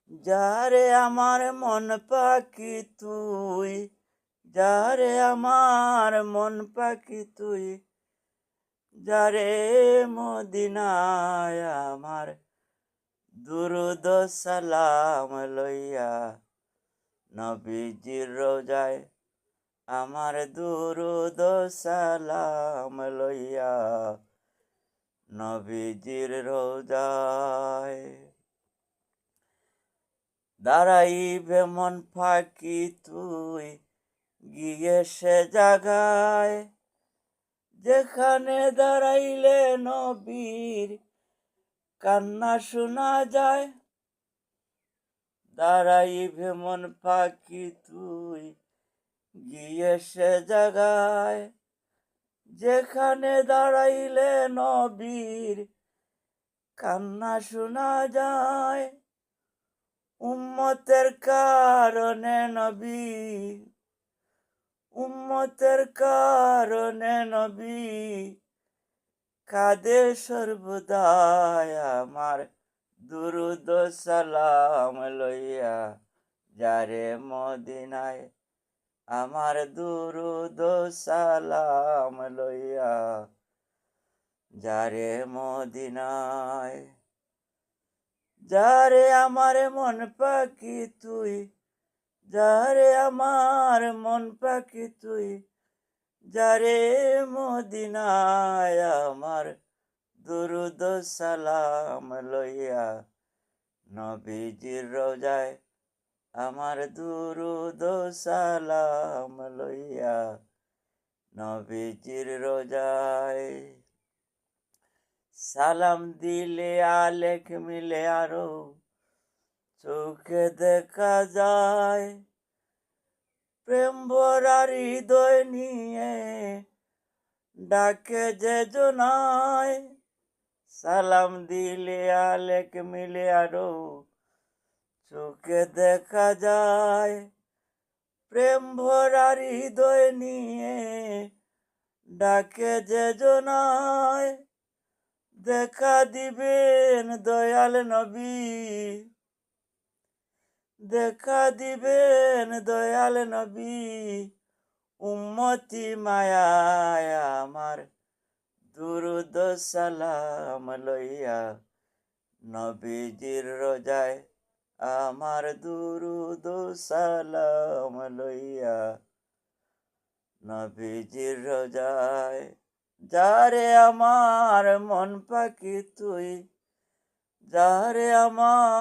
যারে আমার মন পাখি তুই, যারে আমার মন পাখি তুই, যারে মদিনায় আমার দুরুদ সালাম লইয়া, নবীজির রোজায় আমার দুরুদ সালাম লইয়া, নবীজির রোজায় দাঁড়াইবে মন ফাঁকি তুই, গিয়ে সে জাগায় যেখানে দাঁড়াইলে নবীর কান্না শোনা যায়। দাঁড়াইবে মন ফাঁকি তুই, গিয়ে সে জাগায় যেখানে দাঁড়াইলে নবীর কান্না শোনা যায়। উম্মতের কারণে নবী, উম্মতের কারণে নবী কাঁদে সর্বদাই আমার দুরুদ সালাম লইয়া, যারে মদিনায় আমার দুরুদ সালাম লইয়া, যারে মদিনায়। যারে আমার মন পাখি তুই, যারে আমার মন পাখি তুই, যারে মদিনায় আমার দুরুদ সালাম লইয়া, নবীজির রোজায় আমার দুরুদ সালাম লইয়া, নবীজির রোজায়। সালাম দিলে আলেখ মিলে আরো চোখে দেখা যায়, প্রেম ভরা হৃদয় নিয়ে ডাকে যে জনায়। সালাম দিলে আলেখ মিলে আরো চোখে দেখা যায়, প্রেম ভরা হৃদয় নিয়ে ডাকে যে জনায়। দেখা দিবেন দয়াল নবী, দেখা দিবেন দয়াল নবী, উম্মতি মায়ায় আমার দুরুদ সালাম লইয়া, নবীজির রোজায় আমার দুরুদ সালাম লইয়া, নবীজির রোজায়। যারে আমার মন পাখি তুই, যারে আমার